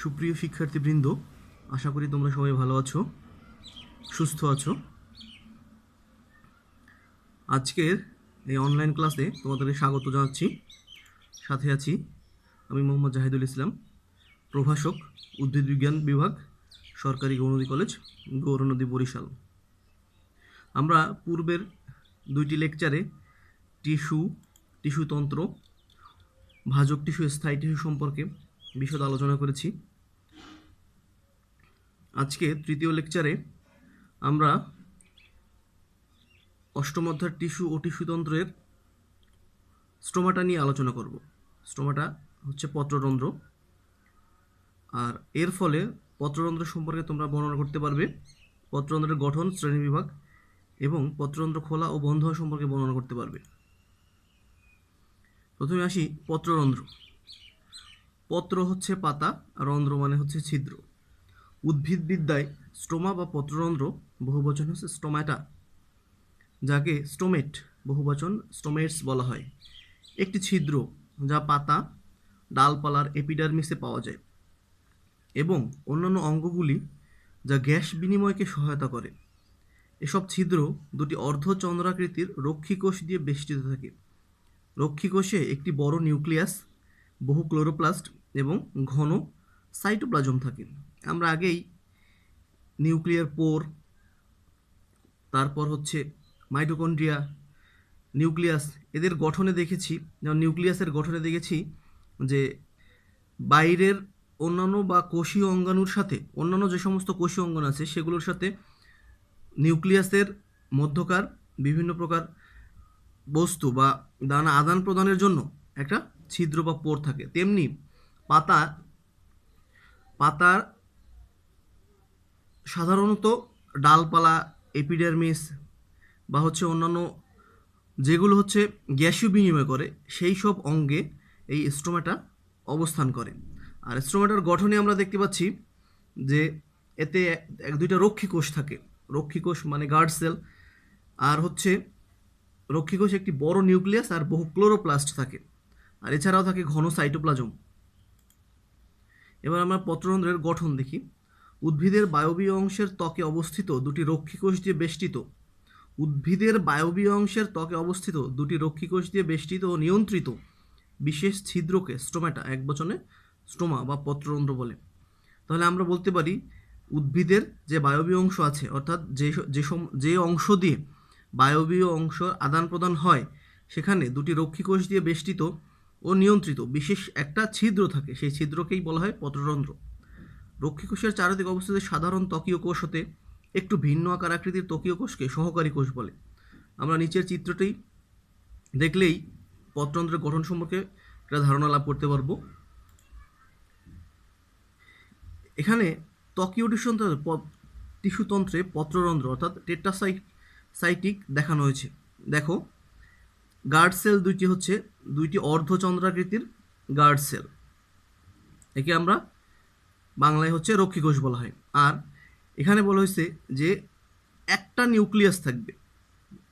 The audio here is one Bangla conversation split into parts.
সুপ্রিয় শিক্ষার্থীবৃন্দ, আশা করি তোমরা সবাই ভালো আছো, সুস্থ আছো। আজকের এই অনলাইন ক্লাসে তোমাদের স্বাগত জানাচ্ছি। সাথে আছি আমি মোহাম্মদ জাহিদুল ইসলাম, প্রভাষক, উদ্ভিদ বিজ্ঞান বিভাগ, সরকারি গৌরনদী কলেজ, গৌরনদী, বরিশাল। আমরা পূর্বের দুইটি লেকচারে টিস্যুতন্ত্র, ভাজক টিস্যু, স্থায়ী টিস্যু সম্পর্কে বিশদ আলোচনা করেছি। আজকে তৃতীয় লেকচারে আমরা অষ্টম অধ্যায়ের টিস্যু ও টিস্যুতন্ত্রের স্টোমাটা নিয়ে আলোচনা করব। স্টোমাটা হচ্ছে পত্ররন্ধ্র, আর এর ফলে পত্ররন্ধ্র সম্পর্কে তোমরা বর্ণনা করতে পারবে, পত্ররন্ধ্রের গঠন, শ্রেণীবিভাগ এবং পত্ররন্ধ্র খোলা ও বন্ধ হওয়া সম্পর্কে বর্ণনা করতে পারবে। প্রথমে আসি পত্ররন্ধ্র। পত্র হচ্ছে পাতা, আর রন্ধ্র মানে হচ্ছে ছিদ্র। উদ্ভিদবিদ্যায় স্টোমা বা পত্ররন্ধ্র বহুবচন হচ্ছে স্টোমাটা, যাকে স্টোমেট বহুবচন স্টোমেটস বলা হয়। একটি ছিদ্র যা পাতা, ডালপালার এপিডার্মিসে পাওয়া যায় এবং অন্যান্য অঙ্গগুলি যা গ্যাস বিনিময়কে সহায়তা করে। এসব ছিদ্র দুটি অর্ধচন্দ্রাকৃতির রক্ষীকোষ দিয়ে বেষ্টিত থাকে। রক্ষীকোষে একটি বড় নিউক্লিয়াস, বহু ক্লোরোপ্লাস্ট এবং ঘন সাইটোপ্লাজম থাকে। আমরা আগেই নিউক্লিয়ার পোর, তারপর হচ্ছে মাইটোকন্ড্রিয়া, নিউক্লিয়াস, এদের গঠনে দেখেছি। যেমন নিউক্লিয়াসের গঠনে দেখেছি যে বাইরের অন্যান্য বা কোষীয় অঙ্গাণুর সাথে অন্যান্য যে সমস্ত কোষীয় অঙ্গাণু আছে সেগুলোর সাথে নিউক্লিয়াসের মধ্যকার বিভিন্ন প্রকার বস্তু বা দানা আদান প্রদানের জন্য একটা ছিদ্র বা পোর থাকে। তেমনি পাতার সাধারণত ডালপালা, এপিডার্মিস বা হচ্ছে অন্যান্য যেগুলো হচ্ছে গ্যাসীয় বিনিময় করে সেই সব অঙ্গে এই স্টোমাটা অবস্থান করে। আর স্টোমাটার গঠনে আমরা দেখতে পাচ্ছি যে এতে দুইটা রক্ষীকোষ থাকে। রক্ষীকোষ মানে গার্ড সেল, আর হচ্ছে রক্ষীকোষ একটি বড় নিউক্লিয়াস আর বহু ক্লোরোপ্লাস্ট থাকে, আর এছাড়াও থাকে ঘন সাইটোপ্লাজম। এবার আমরা পত্ররন্ধ্রের গঠন দেখি। উদ্ভিদের বায়বীয় অংশের ত্বকে অবস্থিত দুটি রক্ষীকোষ দিয়ে বেষ্টিত ও নিয়ন্ত্রিত বিশেষ ছিদ্রকে স্টোমাটা, একবচনে স্টোমা বা পত্ররন্ধ্র বলে। তাহলে আমরা বলতে পারি উদ্ভিদের যে বায়বীয় অংশ আছে, অর্থাৎ যে অংশ দিয়ে বায়বীয় অংশ আদান প্রদান হয়, সেখানে দুটি রক্ষীকোষ দিয়ে বেষ্টিত ও নিয়ন্ত্রিত বিশেষ একটা ছিদ্র থাকে। সেই ছিদ্রকেই বলা হয় পত্ররন্ধ্র। রক্ষীকোষের চারিদিকে অবস্থিত সাধারণ ত্বকীয় কোষ হতে একটু ভিন্ন আকার আকৃতির ত্বকীয় কোষকে সহকারী কোষ বলে। আমরা নিচের চিত্রটি দেখলেই পত্ররন্ধ্রের গঠন সম্পর্কে একটা ধারণা লাভ করতে পারবো। এখানে ত্বকীয় টিস্যুতন্ত্রে পত্ররন্ধ্র অর্থাৎ টেট্রাসাইটিক দেখানো হয়েছে। দেখো, গার্ড সেল দুইটি হচ্ছে দুইটি অর্ধচন্দ্রাকৃতির গার্ড সেল, একে আমরা বাংলায় হচ্ছে রক্ষীকোষ বলা হয়। আর এখানে বলা হয়েছে যে একটা নিউক্লিয়াস থাকবে,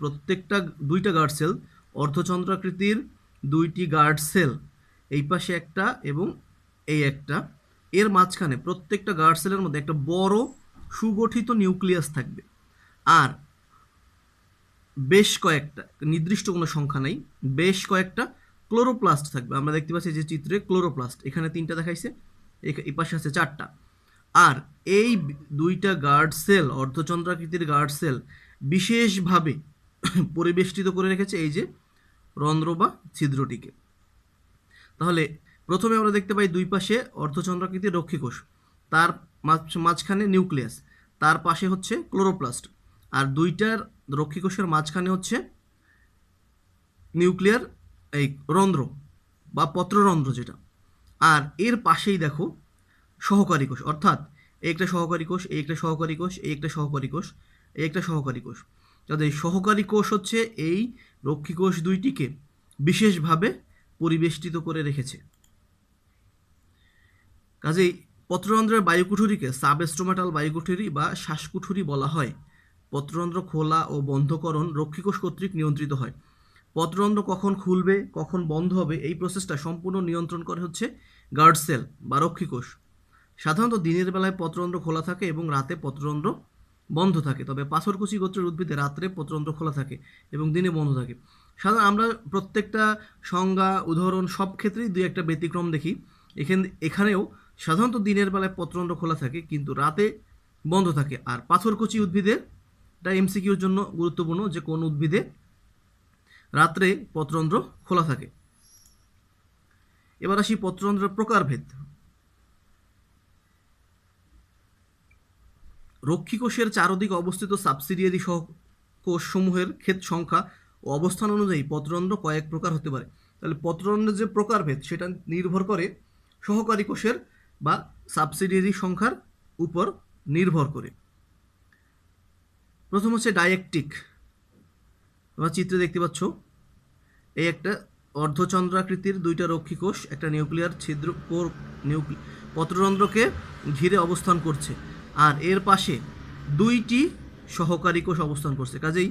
প্রত্যেকটা দুইটা গার্ড সেল, অর্ধচন্দ্রাকৃতির দুইটি গার্ড সেল, এই পাশে একটা এবং এই একটা, এর মাঝখানে প্রত্যেকটা গার্ড সেলের মধ্যে একটা বড় সুগঠিত নিউক্লিয়াস থাকবে। আর বেশ কয়েকটা, নির্দিষ্ট কোনো সংখ্যা নেই, বেশ কয়েকটা ক্লোরোপ্লাস্ট থাকবে। আমরা দেখতে পাচ্ছি যে চিত্রে ক্লোরোপ্লাস্ট এখানে 3টা দেখাইছে, এই পাশে আছে 4টা। আর এই দুইটা গার্ড সেল, অর্ধচন্দ্রাকৃতির গার্ড সেল, বিশেষভাবে পরিবেষ্টিত করে রেখেছে এই যে রন্ধ্র বা ছিদ্রটিকে। তাহলে প্রথমে আমরা দেখতে পাই দুই পাশে অর্ধচন্দ্রাকৃতির রক্ষীকোষ, তার মাঝখানে নিউক্লিয়াস, তার পাশে হচ্ছে ক্লোরোপ্লাস্ট, আর দুইটার রক্ষীকোষের মাঝখানে হচ্ছে নিউক্লিয়ার এই রন্ধ্র বা পত্ররন্ধ্র যেটা। আর এর পাশেই দেখো সহকারী কোষ, অর্থাৎ একটা সহকারী কোষ, একটা সহকারী কোষ, একটা সহকারী কোষ, একটা সহকারী কোষ। তাদের সহকারী কোষ হচ্ছে এই রক্ষীকোষ দুইটিকে বিশেষভাবে পরিবেষ্টিত করে রেখেছে। কাজেই পত্ররন্ধ্রের বায়ুকুঠুরিকে সাবস্টোমাটাল বায়ুকুঠুরি বা শ্বাসকুঠুরি বলা হয়। পত্ররন্ধ্র খোলা ও বন্ধকরণ রক্ষীকোষ কর্তৃক নিয়ন্ত্রিত হয়। পত্ররন্ধ্র কখন খুলবে, কখন বন্ধ হবে, এই প্রসেসটা সম্পূর্ণ নিয়ন্ত্রণ করে হচ্ছে গার্ড সেল বা রক্ষীকোষ। সাধারণত দিনের বেলায় পত্ররন্ধ্র খোলা থাকে এবং রাতে পত্ররন্ধ্র বন্ধ থাকে, তবে পাথরকুচি গোত্রের উদ্ভিদে রাত্রে পত্ররন্ধ্র খোলা থাকে এবং দিনে বন্ধ থাকে। সাধারণত আমরা প্রত্যেকটা সংজ্ঞা উদাহরণ সব ক্ষেত্রেই দুই একটা ব্যতিক্রম দেখি। এখানেও সাধারণত দিনের বেলায় পত্ররন্ধ্র খোলা থাকে কিন্তু রাতে বন্ধ থাকে। আর পাথরকুচি উদ্ভিদের এটা এমসিকিউর জন্য গুরুত্বপূর্ণ যে কোন উদ্ভিদে রাত্রে পত্ররন্ধ্র খোলা থাকে। এবার আসি পত্ররন্ধ্রের প্রকারভেদ। রক্ষী কোষের চারদিকে অবস্থিত সাবসিডিয়ারি কোষসমূহের ক্ষেত সংখ্যা ও অবস্থান অনুযায়ী পত্ররন্ধ্র কয়েক প্রকার হতে পারে। তাহলে পত্ররন্ধ্রের যে প্রকারভেদ সেটা নির্ভর করে সহকারী কোষের বা সাবসিডিয়ারি সংখ্যার উপর নির্ভর করে। প্রথম হচ্ছে ডায়েকটিক। তোমরা চিত্রে দেখতে পাচ্ছ এই একটা অর্ধচন্দ্রাকৃতির দুইটা রক্ষী কোষ একটা নিউক্লিয়ার ছিদ্র পত্ররন্ধ্রকে ঘিরে অবস্থান করছে, আর এর পাশে দুইটি সহকারী কোষ অবস্থান করছে। কাজেই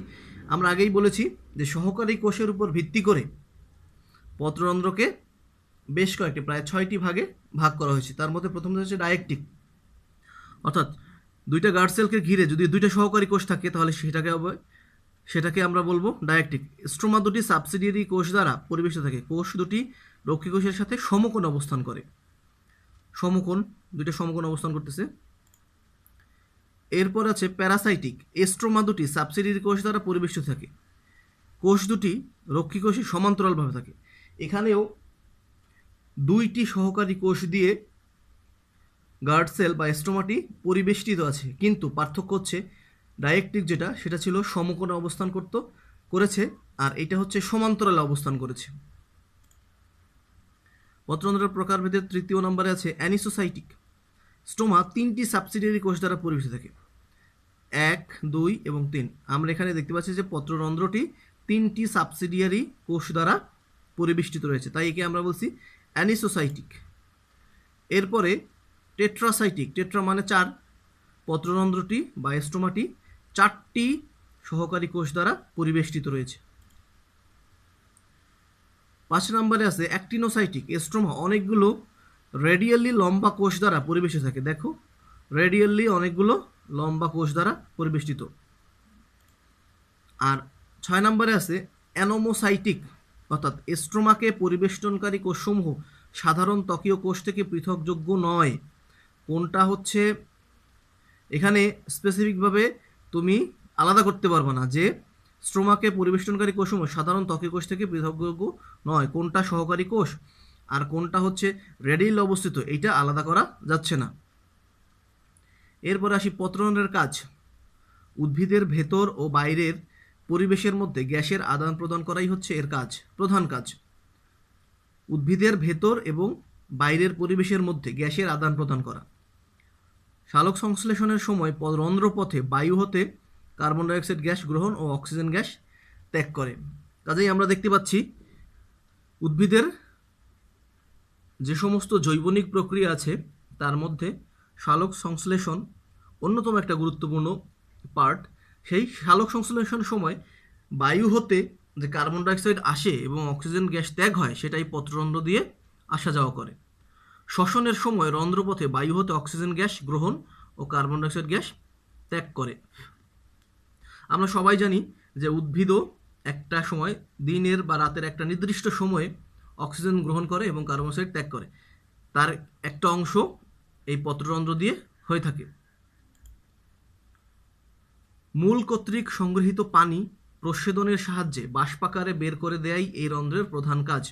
আমরা আগেই বলেছি যে সহকারী কোষের উপর ভিত্তি করে পত্ররন্ধ্রকে বেশ কয়েকটি প্রায় 6টি ভাগে ভাগ করা হয়েছে। তার মধ্যে প্রথম হচ্ছে ডায়েকটিক, অর্থাৎ দুইটা গার্ড সেলকে ঘিরে যদি দুইটা সহকারী কোষ থাকে তাহলে সেটাকে আমরা বলবো ডায়েকটিক। স্ট্রোমা দুটি সাবসিডিয়ারি কোষ দ্বারা পরিবেষ্টিত থাকে। কোষ দুটি রক্ষী কোষের সাথে সমকোণ অবস্থান করে, দুইটা সমকোণ অবস্থান করতেছে। এরপর আছে প্যারাসাইটিক। স্ট্রোমা দুটি সাবসিডিয়ারি কোষ দ্বারা পরিবেষ্টিত থাকে। কোষ দুটি রক্ষী কোষে সমান্তরালভাবে থাকে। এখানেও দুইটি সহকারী কোষ দিয়ে গার্ড সেল বা স্ট্রোমাটি পরিবেষ্টিত আছে, কিন্তু পার্থক্য হচ্ছে ডায়েকটিক যেটা সেটা ছিল সমকোণে অবস্থান করেছে, আর এটা হচ্ছে সমান্তরালে অবস্থান করেছে। পত্ররন্ধ্রের প্রকারভেদের তৃতীয় নম্বরে আছে অ্যানিসোসাইটিক। স্টোমা 3টি সাবসিডিয়ারি কোষ দ্বারা পরিবেষ্টিত থাকে, 1, 2 এবং 3। আমরা এখানে দেখতে পাচ্ছি যে পত্ররন্ধ্রটি 3টি সাবসিডিয়ারি কোষ দ্বারা পরিবেষ্টিত রয়েছে, তাই একে আমরা বলছি অ্যানিসোসাইটিক। এরপরে টেট্রাসাইটিক। টেট্রা মানে 4। পত্ররন্ধ্রটি বা স্টোমাটি 4টি সহকারী কোষ দ্বারা পরিবেষ্টিত রয়েছে। 5 নম্বরে আছে অ্যাক্টিনোসাইটিক। স্ট্রোমা অনেকগুলো রেডিয়ালি লম্বা কোষ দ্বারা পরিবেষ্টিত থাকে। দেখো, রেডিয়ালি অনেকগুলো লম্বা কোষ দ্বারা পরিবেষ্টিত। আর 6 নম্বরে আছে অ্যানোমোসাইটিক, অর্থাৎ স্ট্রোমাকে পরিবেষ্টনকারী কোষসমূহ সাধারণ ত্বকীয় কোষ থেকে পৃথকযোগ্য নয়। কোনটা হচ্ছে এখানে স্পেসিফিকভাবে তুমি আলাদা করতে পারবে না যে স্ট্রোমাকে পরিবেষ্টনকারী কোষসমূহ সাধারণ ত্বকীয় কোষ থেকে পৃথকযোগ্য নয়, কোনটা সহকারী কোষ আর কোনটা হচ্ছে রেডিয়াল অবস্থিত, এইটা আলাদা করা যাচ্ছে না। এরপর আসি পত্ররন্ধ্রের কাজ। উদ্ভিদের ভেতর ও বাইরের পরিবেশের মধ্যে গ্যাসের আদান প্রদান করাই হচ্ছে এর কাজ, প্রধান কাজ। উদ্ভিদের ভেতর এবং বাইরের পরিবেশের মধ্যে গ্যাসের আদান প্রদান করা। সালোক সংশ্লেষণের সময় রন্ধ্রপথে বায়ু হতে কার্বন ডাইঅক্সাইড গ্যাস গ্রহণ ও অক্সিজেন গ্যাস ত্যাগ করে। কাজেই আমরা দেখতে পাচ্ছি উদ্ভিদের যে সমস্ত জৈবনিক প্রক্রিয়া আছে তার মধ্যে সালোক সংশ্লেষণ অন্যতম একটা গুরুত্বপূর্ণ পার্ট। সেই সালোক সংশ্লেষণের সময় বায়ু হতে যে কার্বন ডাইঅক্সাইড আসে এবং অক্সিজেন গ্যাস ত্যাগ হয় সেটাই পত্ররন্ধ্র দিয়ে আসা যাওয়া করে। শ্বসনের সময় রন্ধ্রপথে বায়ু হতে অক্সিজেন গ্যাস গ্রহণ ও কার্বন ডাইঅক্সাইড গ্যাস ত্যাগ করে। আমরা সবাই জানি যে উদ্ভিদও একটা সময় দিনের বা রাতের একটা নির্দিষ্ট সময়ে অক্সিজেন গ্রহণ করে এবং কার্বন ডাইঅক্সাইড ত্যাগ করে, তার একটা অংশ এই পত্ররন্ধ্র দিয়ে হয়ে থাকে। মূল কর্তৃক সংগৃহীত পানি প্রস্বেদনের সাহায্যে বাষ্পাকারে বের করে দেয়াই এই রন্ধ্রের প্রধান কাজ।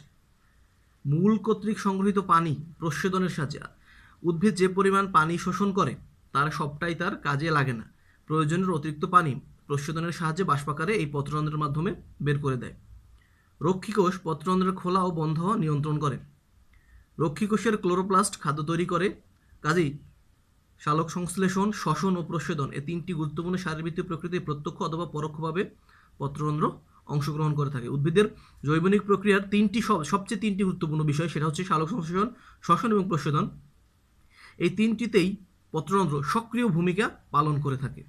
মূল কর্তৃক সংগৃহীত পানি প্রস্বেদনের সাহায্যে, উদ্ভিদ যে পরিমাণ পানি শোষণ করে তার সবটাই তার কাজে লাগে না, প্রয়োজনের অতিরিক্ত পানি প্রস্বেদনের সাহায্যে বাষ্পাকারে এই পত্ররন্ধ্রের মাধ্যমে বের করে দেয়। রক্ষী কোষ পত্ররন্ধ্রের খোলা ও বন্ধ হওয়া নিয়ন্ত্রণ করে। রক্ষী কোষের ক্লোরোপ্লাস্ট খাদ্য তৈরি করে। কাজেই সালোক সংশ্লেষণ, শ্বসন ও প্রস্বেদন এই 3টি গুরুত্বপূর্ণ শারীরবৃত্তীয় প্রকৃতির প্রত্যক্ষ অথবা পরোক্ষভাবে পত্ররন্ধ্র অংশগ্রহণ করে থাকে। উদ্ভিদের জৈবনিক প্রক্রিয়ার সবচেয়ে 3টি গুরুত্বপূর্ণ বিষয় সেটা হচ্ছে সালোক সংশ্লেষণ, শ্বসন এবং প্রস্বেদন। এই 3টিতেই পত্ররন্ধ্র সক্রিয় ভূমিকা পালন করে থাকে।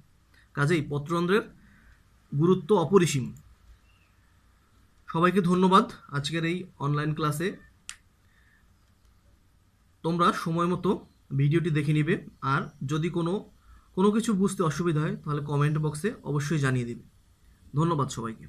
কাজেই পত্ররন্ধ্রের গুরুত্ব অপরিসীম। সবাইকে ধন্যবাদ আজকের এই অনলাইন ক্লাসে। তোমরা সময় মতো ভিডিওটি দেখে নিবে। আর যদি কোনো কিছু বুঝতে অসুবিধা হয় তাহলে কমেন্ট বক্সে অবশ্যই জানিয়ে দিবে। ধন্যবাদ সবাইকে।